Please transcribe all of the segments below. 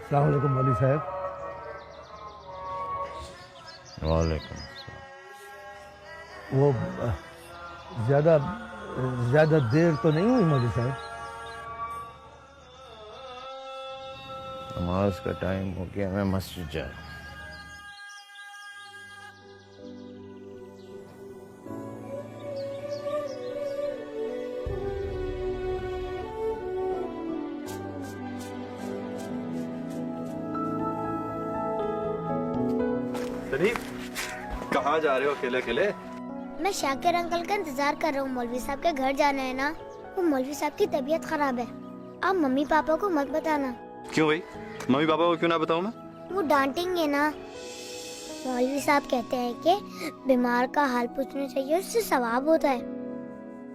अस्सलाम वालेकुम मौलवी साहब। वालेकुम। वो ज़्यादा ज़्यादा देर तो नहीं हुई मौलवी साहब? नमाज का टाइम हो गया, मैं मस्जिद जा रहा हूँ। शरीफ, कहाँ जा रहे हो अकेले अकेले? मैं शाकिर अंकल का इंतजार कर रहा हूँ। मौलवी साहब के घर जाना है ना। वो मौलवी साहब की तबीयत खराब है। आप मम्मी पापा को मत बताना। क्यों भाई? मम्मी पापा को क्यों ना बताऊँ मैं? वो डांटेंगे ना। मौलवी साहब कहते हैं कि बीमार का हाल पूछना चाहिए, उससे सवाब होता है।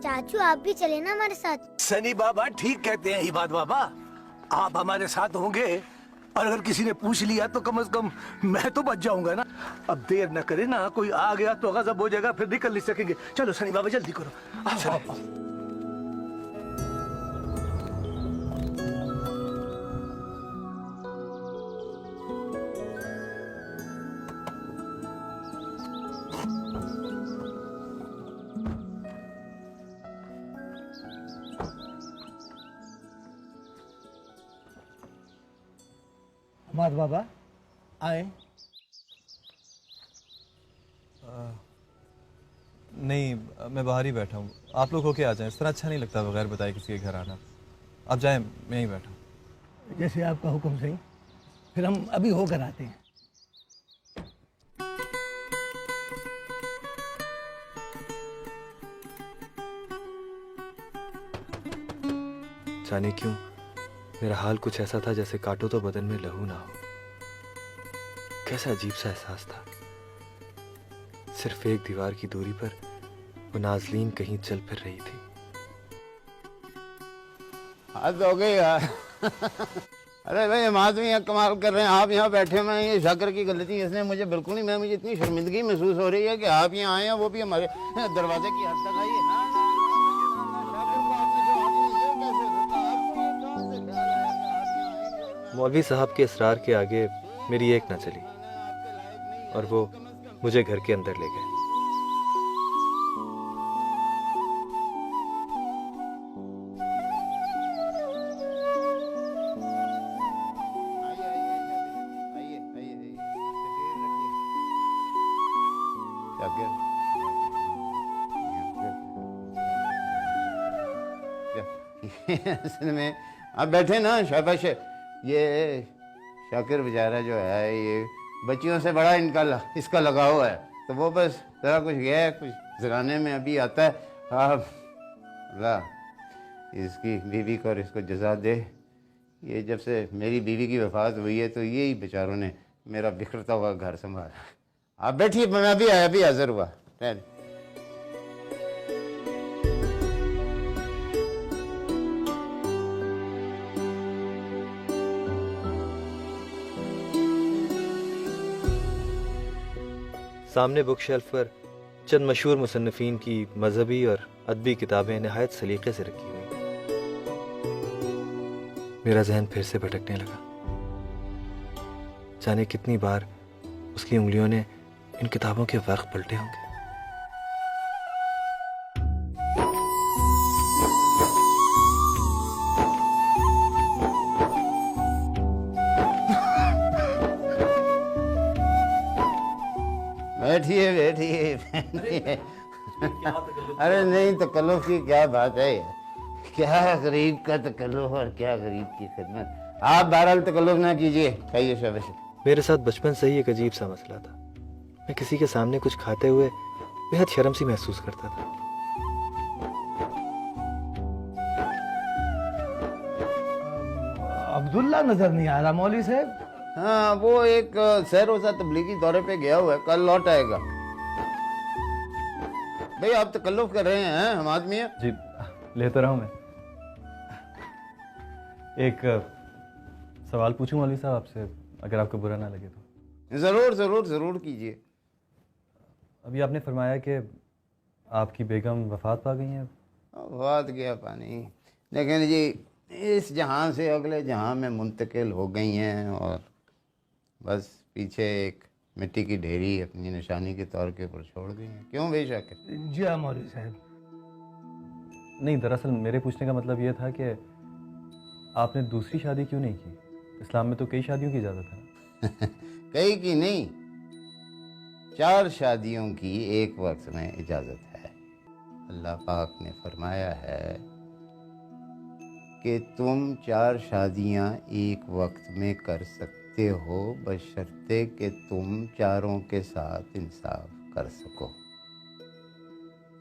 चाचू आप भी चले ना हमारे साथ। सनी बाबा ठीक कहते हैं इबाद बाबा, आप हमारे साथ होंगे और अगर किसी ने पूछ लिया तो कम से कम मैं तो बच जाऊंगा ना। अब देर न करे ना, कोई आ गया तो गजब हो जाएगा, फिर निकल नहीं सकेंगे। चलो सनी बाबा जल्दी करो। आओ, आओ, आओ। हमाद बाबा आए। नहीं, मैं बाहर ही बैठा हूँ। आप लोग होके आ जाएं, इस तरह अच्छा नहीं लगता बगैर बताए किसी के घर आना। आप जाएं, मैं ही बैठा हूँ। जैसे आपका हुक्म सही, फिर हम अभी होकर आते हैं। जाने क्यों मेरा हाल कुछ ऐसा था जैसे काटो तो बदन में लहू ना हो। कैसा अजीब सा एहसास था। सिर्फ एक दीवार की दूरी पर वो नाजलीन कहीं चल फिर रही थी। हद हो गई यार। अरे भाई हम आदमी यहाँ कमाल कर रहे हैं, आप यहाँ बैठे हुए हैं। ये शाकिर की गलती इसने मुझे बिल्कुल नहीं, मैं मुझे इतनी शर्मिंदगी महसूस हो रही है कि आप यहाँ आए हैं, वो भी हमारे दरवाजे की हद तक आई है। मौलवी साहब के इसरार के आगे मेरी एक ना चली और वो मुझे घर के अंदर ले गए। में आप बैठे ना, शाबाश। ये शाकिर बेचारा जो है, ये बच्चियों से बड़ा इसका लगाव है, तो वो बस जरा कुछ गया है, कुछ जराने में अभी आता है। आप अल्लाह इसकी बीवी को और इसको जज़ा दे। ये जब से मेरी बीवी की वफात हुई है तो यही बेचारों ने मेरा बिखरता हुआ घर संभाला। आप बैठिए, मैं अभी हाजिर हुआ। सामने बुक शेल्फ पर चंद मशहूर मुसन्निफीन की मजहबी और अदबी किताबें नहायत सलीके से रखी हुई। मेरा जहन फिर से भटकने लगा। जाने कितनी बार उसकी उंगलियों ने इन किताबों के वर्क पलटे होंगे। बैठिए बैठिए। अरे नहीं, तकल्लुफ की क्या बात है यार। क्या गरीब का तकल्लुफ और क्या गरीब की खिदमत। आप बहरहाल तकल्लुफ ना कीजिए, खाइए शाबाश। मेरे साथ बचपन से ही एक अजीब सा मसला था। मैं किसी के सामने कुछ खाते हुए बेहद शर्म सी महसूस करता था। अब्दुल्ला नजर नहीं आ रहा मौलवी साहब। हाँ, वो एक सैर वसा तबलीगी दौरे पे गया हुआ है, कल लौट आएगा। भाई आप तकल्लुफ कर रहे हैं, हम आदमी हैं। जी लेता रहा हूँ मैं। एक सवाल पूछूं मौलवी साहब आपसे, अगर आपको बुरा ना लगे तो। जरूर जरूर जरूर कीजिए। अभी आपने फरमाया कि आपकी बेगम वफात पा गई हैं। वफात गया पानी, लेकिन जी इस जहां से अगले जहां में मुंतकिल हो गई हैं और बस पीछे एक मिट्टी की ढेरी अपनी निशानी के तौर के ऊपर छोड़ दी हैं। क्यों बेशक? जी हाँ मौलवी साहब। नहीं, दरअसल मेरे पूछने का मतलब ये था कि आपने दूसरी शादी क्यों नहीं की? इस्लाम में तो कई शादियों की इजाज़त है। कई की नहीं, 4 शादियों की एक वक्त में इजाज़त है। अल्लाह पाक ने फरमाया है कि तुम 4 शादियां एक वक्त में कर सकते हो, बशर्ते कि तुम चारों के साथ इंसाफ कर सको।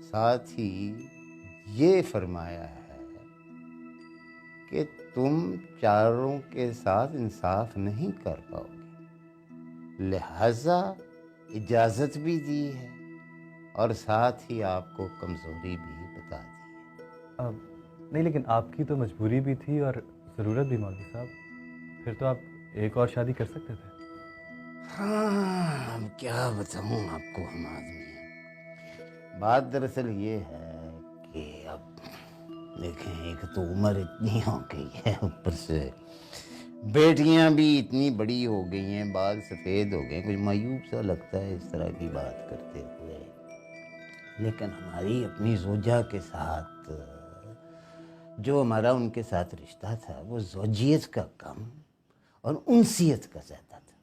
साथ ही ये फरमाया है कि तुम चारों के साथ इंसाफ नहीं कर पाओगे, लिहाजा इजाज़त भी दी है और साथ ही आपको कमज़ोरी भी बता दी है। नहीं, लेकिन आपकी तो मजबूरी भी थी और ज़रूरत भी मौलवी साहब। फिर तो आप एक और शादी कर सकते थे। हाँ, अब क्या बताऊँ आपको, हम आदमी हैं। बात दरअसल ये है कि अब देखें, एक तो उम्र इतनी हो गई है, ऊपर से बेटियां भी इतनी बड़ी हो गई हैं, बाल सफ़ेद हो गए। कुछ मायूब सा लगता है इस तरह की बात करते हुए, लेकिन हमारी अपनी ज़ोजा के साथ जो हमारा उनके साथ रिश्ता था वो ज़ौजियत का कम और उनसियत का ज़्यादा था।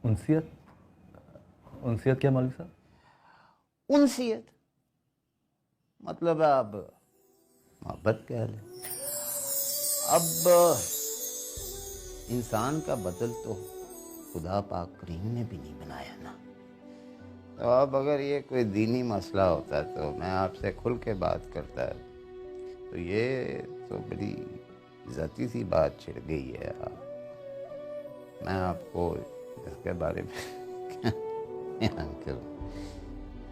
उनसियत? उनसियत क्या मौलवी साहब? उनसियत मतलब अब मोहब्बत कह लें। अब इंसान का बदल तो खुदा पाक करीम ने भी नहीं बनाया ना। तो अब अगर ये कोई दीनी मसला होता तो मैं आपसे खुल के बात करता, तो ये तो बड़ी ज़ाती सी बात छिड़ गई है। मैं आपको इसके बारे में क्या बयान करूं?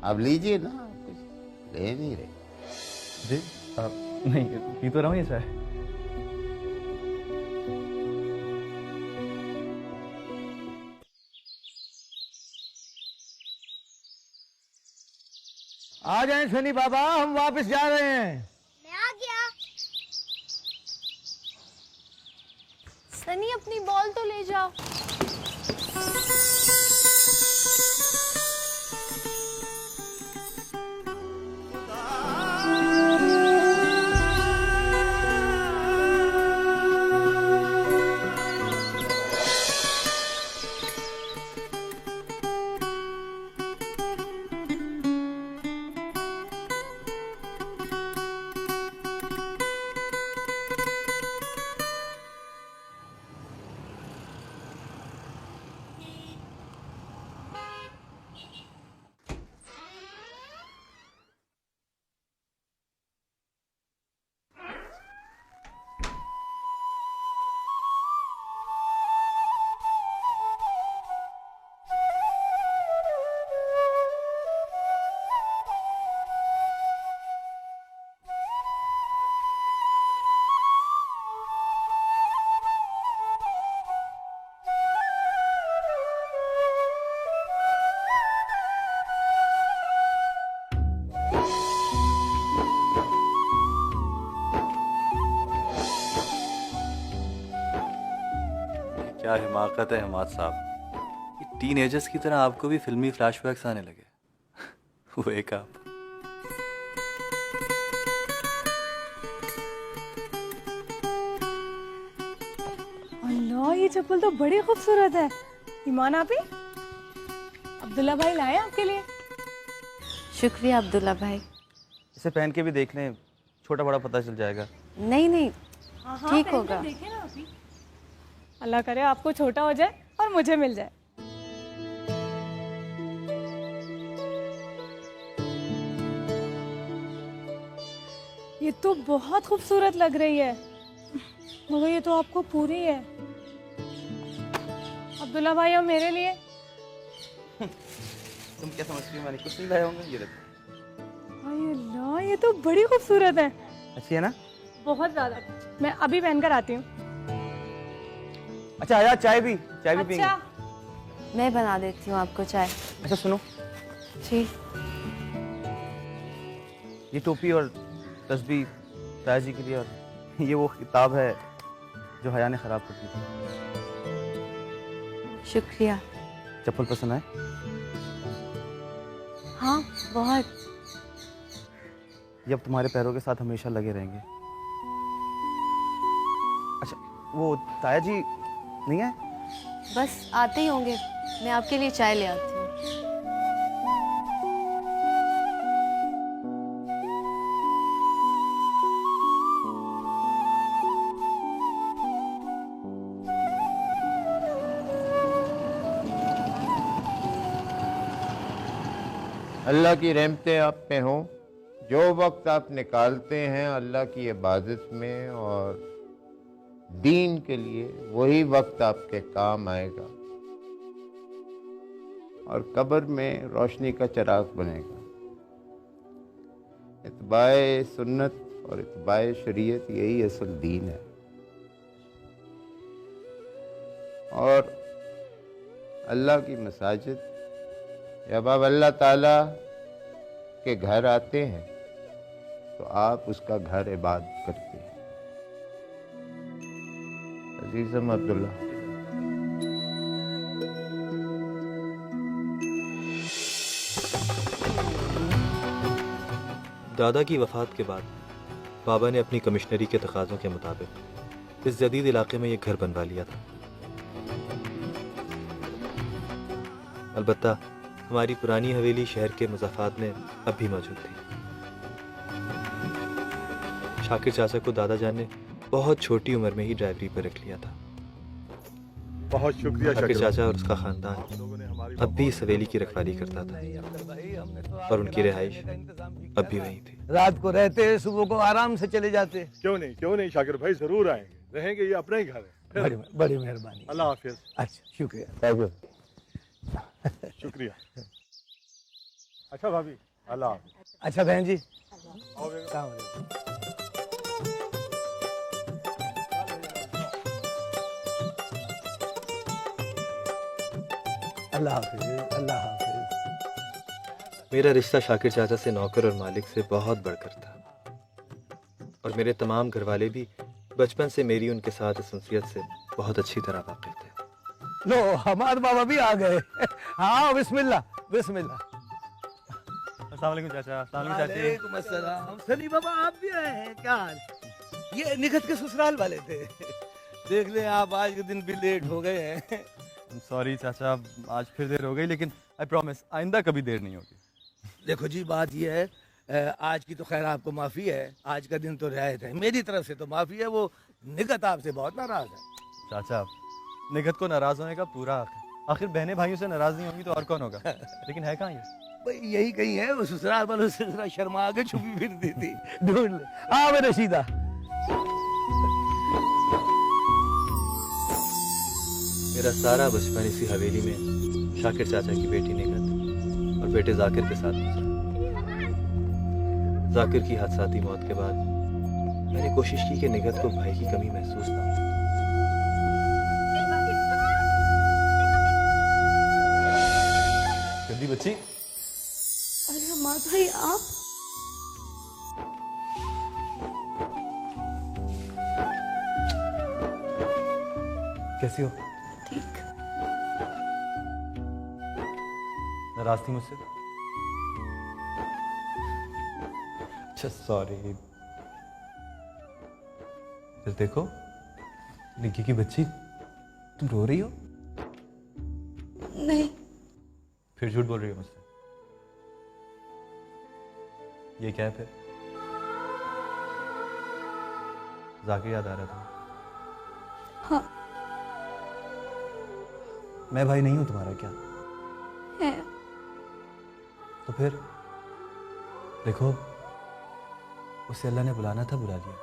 आप लीजिए ना, आप कुछ ले नहीं रहे। जी नहीं, पी तो रहा हूँ ये चाय। आ जाएं सनी बाबा, हम वापस जा रहे हैं। मैं आ गया। सनी अपनी बॉल तो ले जाओ। क्या हिमाकत है हमाद साहब, ये टीनेजर्स की तरह आपको भी फिल्मी फ्लैशबैक्स आने लगे। वो एक आप। अल्लाह, ये चप्पल तो बड़ी खूबसूरत है। ईमान आपी, अब्दुल्ला भाई लाए आपके लिए। शुक्रिया अब्दुल्ला भाई। इसे पहन के भी देख लें, छोटा बड़ा पता चल जाएगा। नहीं नहीं, हाँ, ठीक पहन कर होगा। देखें ना आपी। अल्लाह करे आपको छोटा हो जाए और मुझे मिल जाए। ये तो बहुत खूबसूरत लग रही है, मगर ये तो आपको पूरी है। अब्दुल्ला भाई और मेरे लिए। तुम क्या समझती हो, मैंने कुछ नहीं लाया होगा। ये देखो। हाय अल्लाह, ये तो बड़ी खूबसूरत है। अच्छी है ना? बहुत ज्यादा। मैं अभी पहनकर आती हूँ। अच्छा आया, चाय भी पियेंगे। अच्छा, मैं बना देती हूँ आपको चाय। अच्छा सुनो, जी। ये टोपी और तस्बीह ताया जी के लिए और ये वो किताब है जो हया ने ख़राब कर दी थी। शुक्रिया। चप्पल पसंद आए? हाँ, बहुत। ये अब तुम्हारे पैरों के साथ हमेशा लगे रहेंगे। अच्छा, वो ताया जी नहीं है? बस आते ही होंगे, मैं आपके लिए चाय ले आती हूँ। अल्लाह की रहमतें आप पे हों। जो वक्त आप निकालते हैं अल्लाह की इबादत में और दीन के लिए, वही वक्त आपके काम आएगा और कब्र में रोशनी का चिराग बनेगा। इत्बाए सुन्नत और इत्बाए शरीयत यही असल दीन है। और अल्लाह की मसाजिद, जब आप अल्लाह ताला के घर आते हैं तो आप उसका घर इबादत करते हैं। अजीज़म अब्दुल्ला, दादा की वफ़ात के बाद बाबा ने अपनी कमिश्नरी के तकाज़ों के मुताबिक इस जदीद इलाके में ये घर बनवा लिया था। अलबत्ता हमारी पुरानी हवेली शहर के मुज़ाफ़ात में अब भी मौजूद थी। शाकिर चाचा को दादा जान ने बहुत छोटी उम्र में ही ड्राइवरी पर रख लिया था। बहुत शुक्रिया शाकिर चाचा और उसका ख़ानदान अब भी इस हवेली की रखवाली करता था और उनकी रिहाइश अब भी वहीं थी। रात को रहते, सुबह को आराम से चले जाते। क्यों नहीं शाकिर भाई, जरूर आएंगे, रहेंगे, ये अपना ही घर है। बड़ी मेहरबानी। अल्लाह हाफिज। अच्छा, शुक्रिया। Thank you. शुक्रिया। अच्छा भाभी, अल्लाह हाफिज। अच्छा बहन जी, आओ बेगम। कहाँ हो रहे? अल्लाह हाफिज, अल्लाह हाफिज। मेरा रिश्ता शाकिर चाचा से नौकर और मालिक से बहुत बढ़कर था और मेरे तमाम घरवाले भी बचपन से मेरी उनके साथ असंसियत से बहुत अच्छी तरह वाकिफ थे। लो, हमारे बाबा भी आ गए। हाँ, बिस्मिल्लाह बिस्मिल्लाह। अस्सलाम वालेकुम चाचा। अस्सलाम वालेकुम चाची। वालेकुम अस्सलाम। सनी बाबा आप भी आए हैं? क्या हाल? ये निखत के ससुराल वाले थे। देख लें आप आज के दिन भी लेट हो गए हैं। सॉरी चाचा, आज फिर देर हो गई, लेकिन आई प्रॉमिस आइंदा कभी देर नहीं होगी। देखो जी, बात ये है, आज की तो खैर आपको माफ़ी है, आज का दिन तो रियायत है, मेरी तरफ से तो माफ़ी है। वो निखत आपसे बहुत नाराज है। चाचा, निखत को नाराज होने का पूरा हक है। आखिर बहनें भाइयों से नाराज नहीं होंगी तो और कौन होगा? लेकिन है कहाँ ये? भाई यही कहीं है, वो ससुराल वालों से जरा शर्मा के छुपी फिरती थी। ढूंढ ले। हाँ मैं रशीदा। मेरा सारा बचपन इसी हवेली में शाकिर चाचा की बेटी निखत और बेटे जाकिर के साथ गुजरा। जाकिर की हादसाती मौत के बाद मैंने कोशिश की कि निखत को भाई की कमी महसूस ना हो। गंदी बच्ची। अरे हमार भाई, आप? कैसी हो? ठीक। नाराज थी मुझसे? अच्छा, सॉरी। फिर देखो, निक्की की बच्ची, तुम रो रही हो? नहीं। फिर झूठ बोल रही हो मुझसे? ये क्या है फिर? जाकिर याद आ रहा था? हाँ। मैं भाई नहीं हूं तुम्हारा क्या? है। तो फिर देखो, उसे अल्लाह ने बुलाना था, बुला लिया।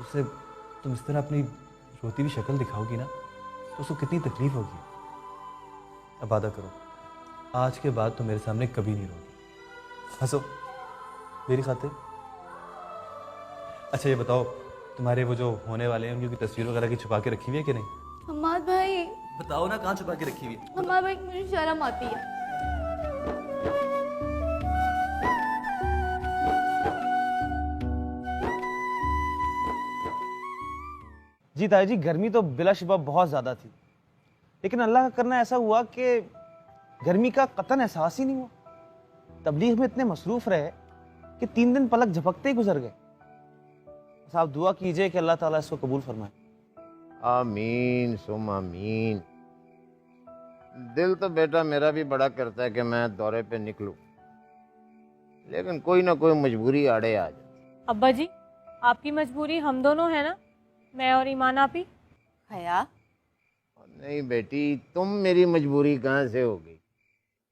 उससे तुम इस तरह अपनी रोती हुई शक्ल दिखाओगी ना तो उसको कितनी तकलीफ होगी। अब वादा करो, आज के बाद तुम मेरे सामने कभी नहीं रोगी। हंसो मेरी खातिर। अच्छा ये बताओ, तुम्हारे वो जो होने वाले हैं उनकी तस्वीर वगैरह की छुपा के रखी हुई है कि नहीं? हमार भाई। बताओ ना, कहाँ छुपा के रखी हुई है? हमार भाई, मुझे शर्म आती है। जी ताई जी, गर्मी तो बिलाशुबा बहुत ज़्यादा थी, लेकिन अल्लाह का करना ऐसा हुआ कि गर्मी का कतन एहसास ही नहीं हुआ। तबलीग में इतने मसरूफ़ रहे कि 3 दिन पलक झपकते ही गुजर गए। बस आप दुआ कीजिए कि अल्लाह ताला इसको कबूल फरमाए। आमीन सुम आमीन। दिल तो बेटा मेरा भी बड़ा करता है कि मैं दौरे पे निकलूं, लेकिन कोई ना कोई मजबूरी आड़े आ जाए। अब्बा जी, आपकी मजबूरी हम दोनों है ना, मैं और ईमान आपी। हया, नहीं बेटी, तुम मेरी मजबूरी कहाँ से हो गई?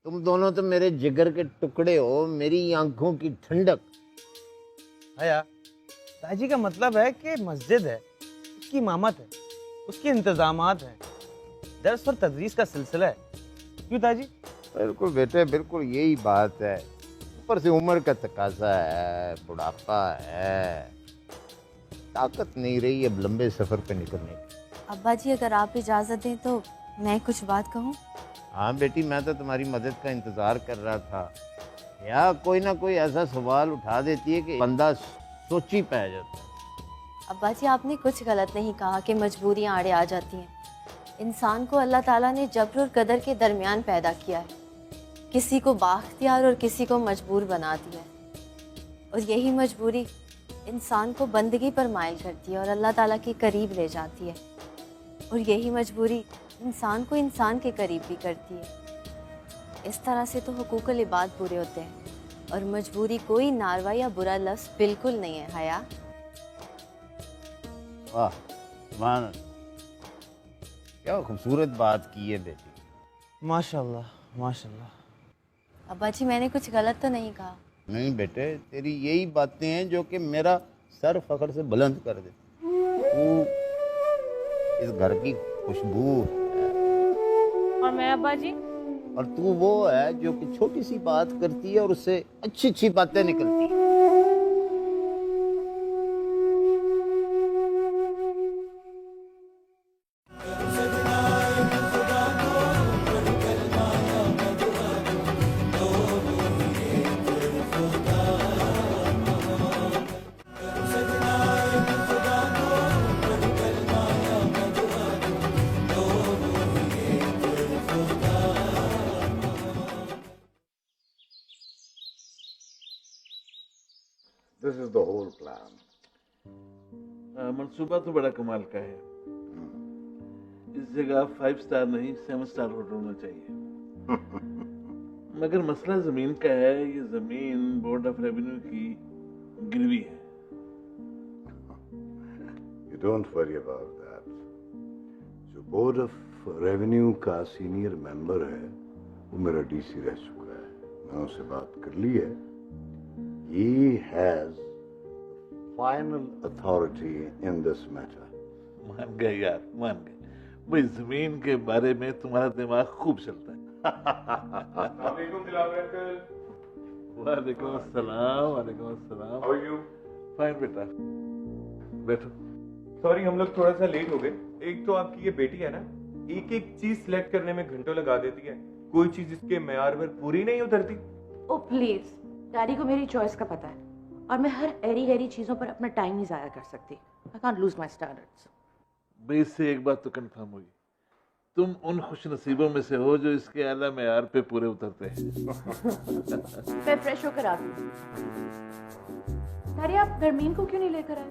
तुम दोनों तो मेरे जिगर के टुकड़े हो, मेरी आंखों की ठंडक। हया, ताई जी का मतलब है कि मस्जिद है, उसकी इमामत है, उसके इंतजामात हैं, दर्स और तदरीस का सिलसिला है। क्यों ताई जी? बिल्कुल बेटे, बिल्कुल यही बात है। ऊपर से उम्र का तकाजा है, बुढ़ापा है, ताकत नहीं रही अब लंबे सफर पे निकलने की। अब्बा जी अगर आप इजाज़त दें तो मैं कुछ बात कहूँ? हाँ बेटी, मैं तो तुम्हारी मदद का इंतज़ार कर रहा था। या कोई ना कोई ऐसा सवाल उठा देती है कि बंदा सोची पै जाता है। अब्बा जी आपने कुछ गलत नहीं कहा कि मजबूरियाँ आड़े आ जाती हैं। इंसान को अल्लाह ताला ने जब्र और कदर के दरमियान पैदा किया है, किसी को बाख्तियार और किसी को मजबूर बना दिया है, और यही मजबूरी इंसान को बंदगी पर माइल करती है और अल्लाह ताला के करीब ले जाती है, और यही मजबूरी इंसान को इंसान के करीब भी करती है। इस तरह से तो हुकूकुल इबाद पूरे होते हैं, और मजबूरी कोई नारवा या बुरा लफ्ज़ बिल्कुल नहीं है। हया, वाह सुभान, क्या खूबसूरत बात की है बेटी। माशाल्लाह माशाल्लाह। अब्बा जी मैंने कुछ गलत तो नहीं कहा? नहीं बेटे, तेरी यही बातें हैं जो कि मेरा सर फख्र से बुलंद कर देती। तू इस घर की खुशबू है, और मैं अब्बा जी? और तू वो है जो कि छोटी सी बात करती है और उससे अच्छी अच्छी बातें निकलती हैं। This is the whole plan. मंसूबा तो बड़ा कमाल का है। इस जगह 5 स्टार नहीं 7 स्टार होटल होना चाहिए। मगर मसला जमीन का है। ये जमीन बोर्ड ऑफ रेवेन्यू की गिरवी है। You don't worry about that. जो बोर्ड ऑफ रेवेन्यू का सीनियर मेंबर है वो मेरा डीसी रह चुका है, मैं उससे बात कर ली है। He has final authority in this matter. मान गए यार, मान गए। भाई जमीन के बारे में तुम्हारा दिमाग खूब चलता है। वालेकुम अस्सलाम। वालेकुम अस्सलाम। How are you? फाइन बेटा, बैठो। सॉरी, हम लोग थोड़ा सा लेट हो गए। एक तो आपकी ये बेटी है ना, एक एक चीज सिलेक्ट करने में घंटों लगा देती है, कोई चीज इसके मेयार पर पूरी नहीं उतरती। ओ प्लीज, डैडी को मेरी चॉइस का पता है और मैं हर एरी गैरी चीजों पर अपना टाइम नहीं जाया कर सकती। I can't lose my standards. भाई इससे एक बात तो कंफर्म हुई, तुम उन खुश नसीबों में से हो जो इसके आला मेयार पे पूरे उतरते हैं। मैं फ्रेश होकर आती हूँ। डैडी आप गरमीन को क्यों नहीं लेकर आए?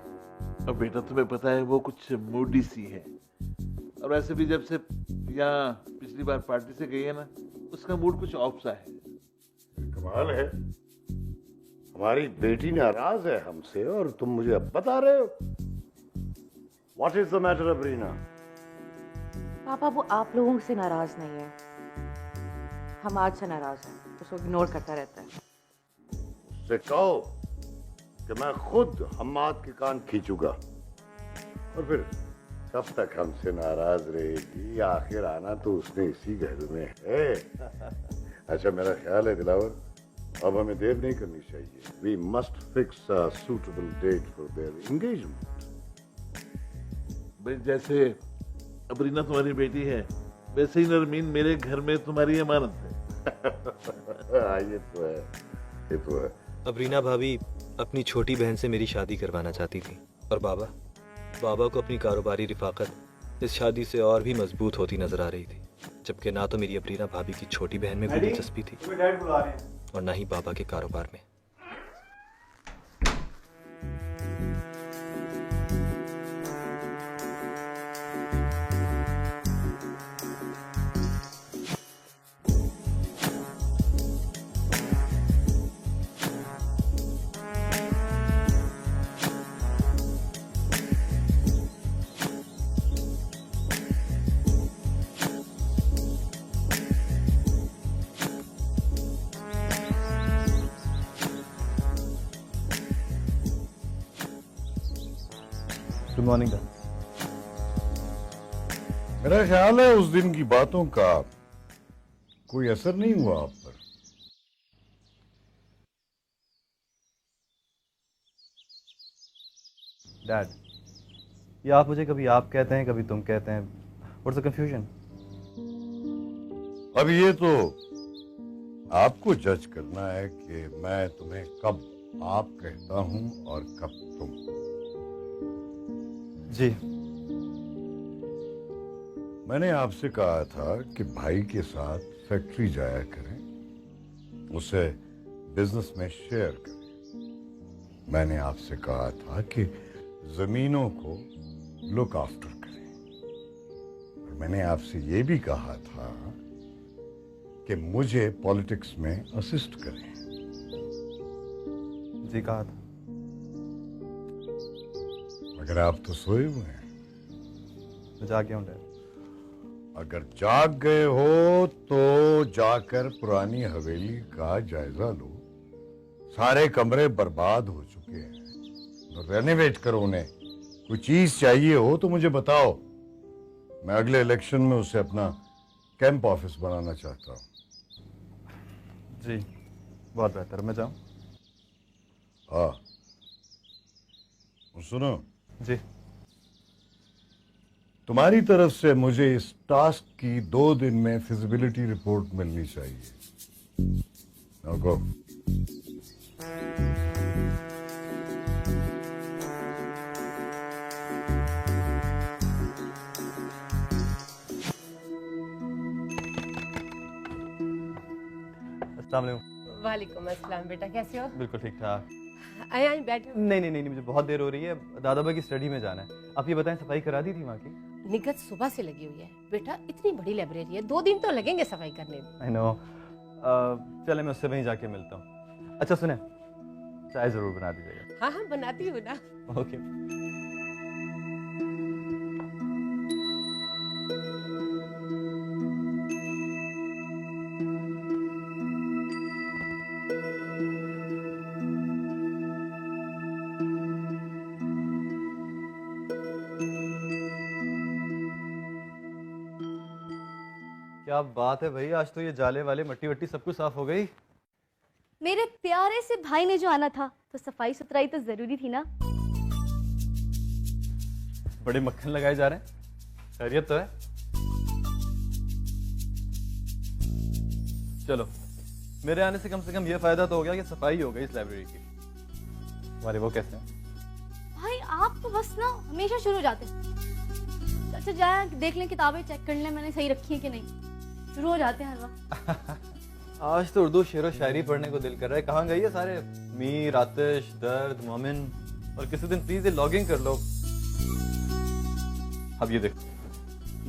अब बेटा तुम्हें पता है वो कुछ मूडी सी है, और वैसे भी जब से यहाँ पिछली बार पार्टी से गई है ना, उसका मूड कुछ ऑफ सा है। कमाल है, हमारी बेटी नाराज है हमसे और तुम मुझे अब बता रहे हो। What is the matter, अबरीना? पापा वो आप लोगों से नाराज नहीं है, हम आज से नाराज हैं। उसको इग्नोर करता रहता है। उससे कहो कि मैं खुद हम्माद के कान खींचूंगा, और फिर कब तक हमसे नाराज रहेगी? आखिर आना तो उसने इसी घर में है। अच्छा, मेरा ख्याल है दिलावर, अब हमें देर नहीं करनी चाहिए। We must fix a suitable date for their engagement. भाई जैसे अबरीना तुम्हारी बेटी है, वैसे ही नरमीन मेरे घर में तुम्हारी अमानत है। ये तो है, ये तो है। अबरीना भाभी अपनी छोटी बहन से मेरी शादी करवाना चाहती थी, और बाबा बाबा को अपनी कारोबारी रिफाकत इस शादी से और भी मजबूत होती नजर आ रही थी, जबकि ना तो मेरी अबरीना भाभी की छोटी बहन में कोई दिलचस्पी थी और ना ही बाबा के कारोबार में। Good morning. मेरा ख्याल है उस दिन की बातों का कोई असर नहीं हुआ आप पर। डैड, ये आप मुझे कभी आप कहते हैं, कभी तुम कहते हैं। What's the confusion? अब ये तो आपको जज करना है कि मैं तुम्हें कब आप कहता हूं और कब तुम। जी, मैंने आपसे कहा था कि भाई के साथ फैक्ट्री जाया करें, उसे बिजनेस में शेयर करें। मैंने आपसे कहा था कि जमीनों को लुक आफ्टर करें। और मैंने आपसे ये भी कहा था कि मुझे पॉलिटिक्स में असिस्ट करें। जी कहा था। मगर आप तो सोए हुए हैं। मैं जाग गया हूं डैड। अगर जाग गए हो तो जाकर पुरानी हवेली का जायजा लो। सारे कमरे बर्बाद हो चुके हैं, तो रेनोवेट करो उन्हें। कोई चीज चाहिए हो तो मुझे बताओ, मैं अगले इलेक्शन में उसे अपना कैंप ऑफिस बनाना चाहता हूँ। जी, बहुत बेहतर। मैं जाऊं? हाँ, सुनो जी, तुम्हारी तरफ से मुझे इस टास्क की 2 दिन में फिजिबिलिटी रिपोर्ट मिलनी चाहिए। Now go. अस्सलाम वालेकुम। वालेकुम अस्सलाम। बेटा कैसे हो? बिल्कुल ठीक ठाक। आए आए बैठो। नहीं, मुझे बहुत देर हो रही है। दादा भाई की स्टडी में जाना है। आप ये बताएं, सफाई करा दी थी वहाँ की? निगत सुबह से लगी हुई है बेटा, इतनी बड़ी लाइब्रेरी है, 2 दिन तो लगेंगे सफाई करने में। I know. चले मैं उससे वहीं जाके मिलता हूँ। अच्छा सुने, चाय जरूर बना दीजिएगा। हाँ हाँ बनाती हूँ ना। ओके। क्या बात है भाई, आज तो ये जाले वाले मट्टी वट्टी सब कुछ साफ हो गई। मेरे प्यारे से भाई ने जो आना था तो सफाई सुथराई तो जरूरी थी ना। बड़े मक्खन लगाए जा रहे हैं। खैरियत तो है? चलो, मेरे आने से कम ये फायदा तो हो गया कि सफाई हो गई इस लाइब्रेरी की। हमारे वो कैसे हैं? भाई आप तो बस ना हमेशा शुरू हो जाते हैं। अच्छा जाए देख लें, किताबें चेक कर लें मैंने सही रखी है कि नहीं। शुरू हो जाते हैं हर वक्त। आज तो उर्दू शेरो शायरी पढ़ने को दिल कर रहा है। कहाँ गई है सारे? मीर, आतिश, दर्द, मोमिन। और किसी दिन प्लीज ये लॉगिंग कर लो। अब ये देखो,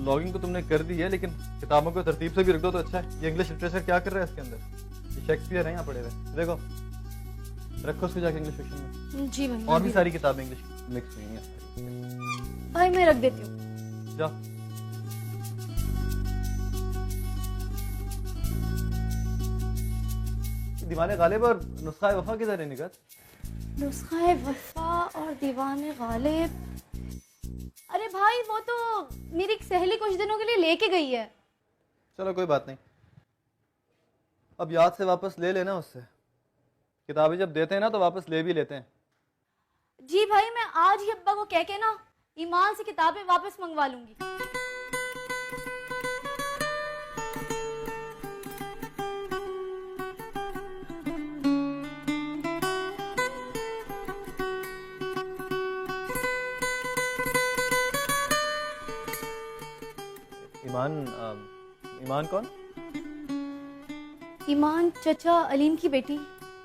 लॉगिंग तो तुमने कर दी है, लेकिन किताबों को तरतीब से भी रख दो तो अच्छा है। ये इंग्लिश लिटरेचर क्या कर रहा है इसके अंदर? ये शेक्सपियर है यहाँ पड़े हुए। देखो, रखो उसको जाके इंग्लिश सेक्शन में। जी भाई। और भी सारी किताबें इंग्लिश मिक्स हुई हैं। भाई मैं रख देती हूँ। जाओ। दीवाने गालिब और नुस्खा वफा किधर है निगत? नुस्खा वफा और दीवाने गालिब, अरे भाई वो तो मेरी एक सहेली कुछ दिनों के लिए लेके गई है। चलो कोई बात नहीं, अब याद से वापस ले लेना उससे। किताबें जब देते हैं ना तो वापस ले भी लेते हैं। जी भाई, मैं आज ही अब्बा को कह के ना ईमान से किताबें वापस मंगवा लूंगी। ईमान कौन? ईमान चचा अलीम की बेटी,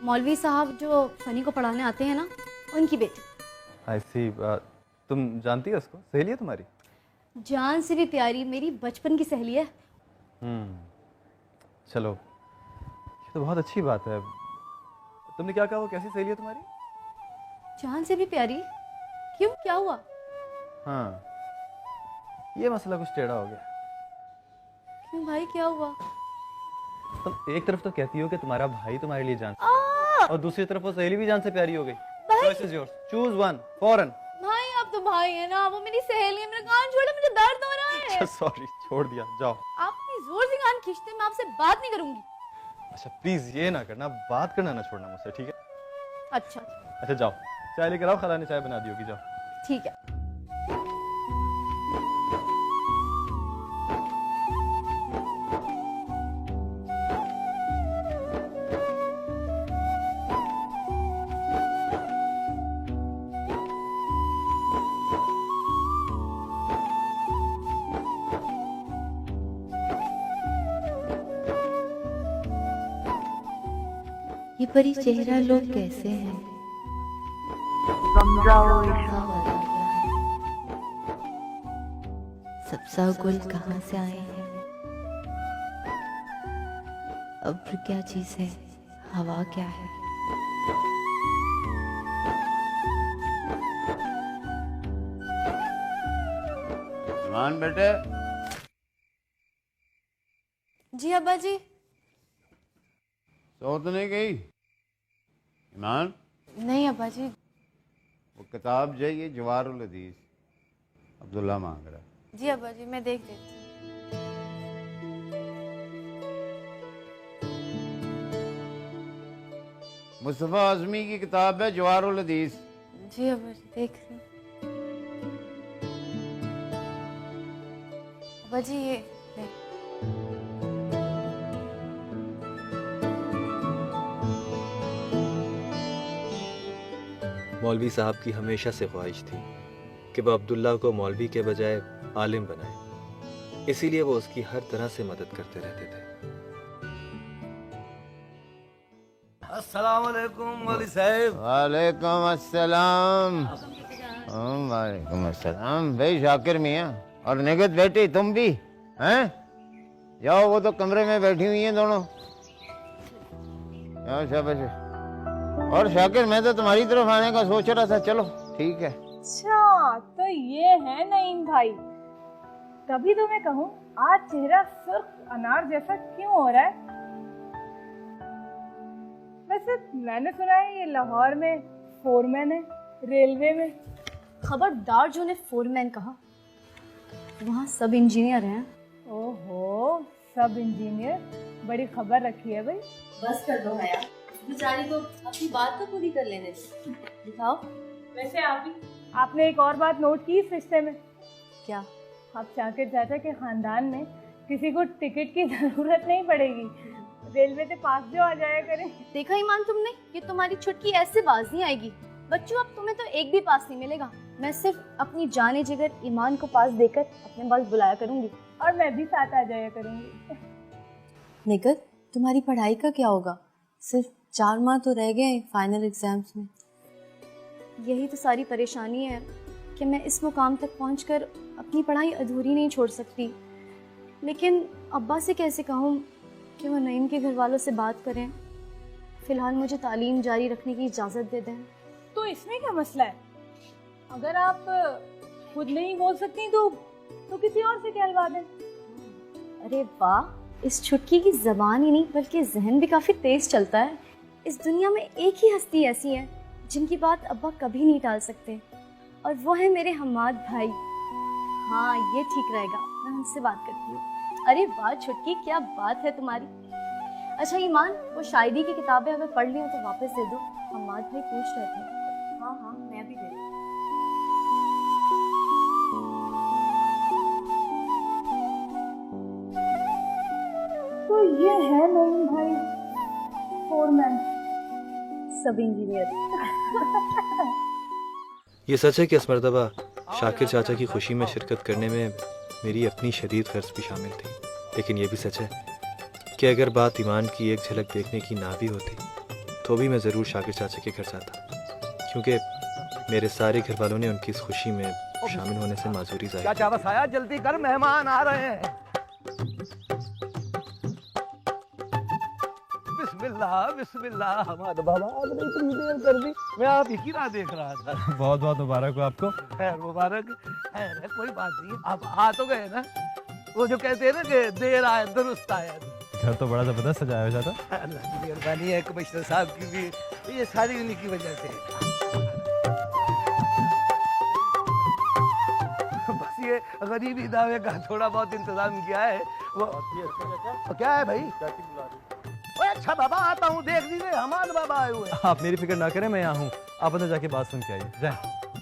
मौलवी साहब जो सनी को पढ़ाने आते हैं ना, उनकी बेटी। आई सी। तुम जानती हो उसको? सहेली है तुम्हारी? जान से भी प्यारी, मेरी बचपन की सहेली है। चलो, ये तो बहुत अच्छी बात है। तुमने क्या कहा, वो कैसी सहेली है तुम्हारी? जान से भी प्यारी? क्यों, क्या हुआ? हाँ, ये मसला कुछ टेढ़ा हो गया। क्यों भाई, क्या हुआ? तुम एक तरफ तो कहती हो कि तुम्हारा भाई तुम्हारे लिए जान, और दूसरी तरफ वो सहेली भी जान से प्यारी हो गई। Choice is yours. Choose one. फौरन। भाई आप तो भाई है ना, वो मेरी सहेली है, मेरा कान छोड़ो, मुझे दर्द हो रहा है। सॉरी, छोड़ दिया, जाओ। आप इतनी जोर से कान खींचते हैं, मैं आपसे बात नहीं करूंगी। अच्छा प्लीज ये ना करना, बात करना ना छोड़ना मुझसे, ठीक है? अच्छा जाओ, चाय लेकर आओ, खाला ने चाय बना दी होगी, जाओ। ठीक है। ये परी चेहरा लोग कैसे हैं? सब्जा गुल कहाँ से आए हैं? अब्र क्या चीज है? हवा क्या है? ईमान बेटे। जी अब्बा जी। सो तो नहीं गई ईमान? नहीं अब्बा जी। वो किताब जो है ये जवारुल हदीस अब्दुल्ला मांग रहा है। जी अब्बा जी, मैं देख देती हूँ। मुस्तफ़ा आज़मी की किताब है जवारुल हदीस। जी अब्बा जी, देख रही हूँ। अब्बा जी ये ले। मौलवी साहब की हमेशा से ख्वाहिश थी कि वह अब्दुल्ला को मौलवी के बजाय आलिम बनाए, इसीलिए वो उसकी हर तरह से मदद करते रहते थे। अस्सलाम वालेकुम मौलवी साहब। वालेकुम अस्सलाम। वालेकुम अस्सलाम। भाई शाकिर मियाँ और निगत बेटी, तुम भी हैं? जाओ, वो तो कमरे में बैठी हुई हैं दोनों। जाओ, शाबाश। और शाकिर, मैं तो तुम्हारी तरफ आने का सोच रहा था। चलो ठीक है। अच्छा तो ये है नईम भाई। तभी तो मैं कहूँ, आज चेहरा सुर्ख अनार जैसा क्यों हो रहा है? वैसे मैंने सुना है ये लाहौर में फोरमैन है, रेलवे में। खबरदार जो ने फोरमैन कहा, वहाँ सब इंजीनियर हैं। ओहो, सब इंजीनियर, बड़ी खबर रखी है भाई। बस कर दो हया, बेचारी को अपनी बात तो पूरी कर लेने दो। दिखाओ। वैसे आपने एक और बात नोट की इस रिश्ते में? क्या? आप शाकिर चाचा के खानदान में किसी को टिकट की जरूरत नहीं पड़ेगी, रेलवे से पास जो आ जाया करें। देखा ईमान तुमने, ये तुम्हारी छुटकी ऐसे बाज नहीं आएगी। बच्चों, अब तुम्हें तो एक भी पास नहीं मिलेगा। मैं सिर्फ अपनी जाने जिगर ईमान को पास देकर अपने पास बुलाया करूंगी, और मैं भी साथ आ जाया करूंगी। निगत, तुम्हारी पढ़ाई का क्या होगा? सिर्फ 4 माह तो रह गए फाइनल एग्जाम्स में। यही तो सारी परेशानी है कि मैं इस मुकाम तक पहुंचकर अपनी पढ़ाई अधूरी नहीं छोड़ सकती। लेकिन अब्बा से कैसे कहूँ कि वो नईम के घर वालों से बात करें, फिलहाल मुझे तालीम जारी रखने की इजाज़त दे दें। तो इसमें क्या मसला है? अगर आप खुद नहीं बोल सकती तो किसी और से कहलवा दें। अरे वाह, इस छुटकी की ज़बान ही नहीं बल्कि जहन भी काफ़ी तेज़ चलता है। इस दुनिया में एक ही हस्ती ऐसी है जिनकी बात अब्बा कभी नहीं टाल सकते, और वो है मेरे हम्माद भाई। हाँ, ये ठीक रहेगा, मैं उनसे बात करती हूँ। अरे वाह छुटकी, क्या बात है तुम्हारी। अच्छा ईमान, वो शायरी की किताबें अगर पढ़ ली हो तो वापस दे दो, हम्माद भाई पूछ रहे थे। हाँ हाँ, मैं भी दे दूँ। तो ये है नईम भाई, फोरमैन, सब इंजीनियर। ये सच है कि इस मर्तबा शाकिर चाचा की खुशी में शिरकत करने में मेरी अपनी शदीद गर्ज भी शामिल थी। लेकिन ये भी सच है कि अगर बात ईमान की एक झलक देखने की ना भी होती तो भी मैं ज़रूर शाकिर चाचा के घर जाता, क्योंकि मेरे सारे घर वालों ने उनकी इस खुशी में शामिल होने से माजूरी जाहिर की। चाचा बस आया, जल्दी कर, मेहमान आ रहे हैं। बिस्मिल्लाह बिस्मिल्लाह। हमारे बाबा आपने इतनी देर कर दी, मैं आप ही की राह देख रहा था। बहुत बहुत मुबारक हो आपको। खैर मुबारक, खैर है, कोई बात नहीं, आप आ तो गए ना। वो जो कहते हैं ना कि देर आए दुरुस्त आया। घर तो बड़ा जबरदस्त सजाया हुआ था। अल्लाह की मेहरबानी है, कमिश्नर साहब की भी, ये सारी उन्हीं की वजह से। बस ये गरीबी दावे का थोड़ा बहुत इंतजाम किया है। वो क्या है भाई? ओए अच्छा बाबा, आता हूँ, देख लीजिए हमारे बाबा आए हुए हैं। आप मेरी फिक्र ना करें, मैं यहाँ हूँ, आप अंदर जाके बात सुन के आइए। जाए।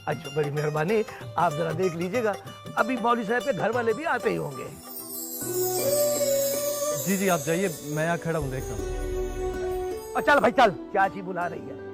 अच्छा बड़ी मेहरबानी, आप जरा देख लीजिएगा, अभी मौलवी साहब के घर वाले भी आते ही होंगे। जी जी आप जाइए, मैं यहाँ खड़ा हूँ, देख रहा हूँ। और चल भाई चल, चाची बुला रही है।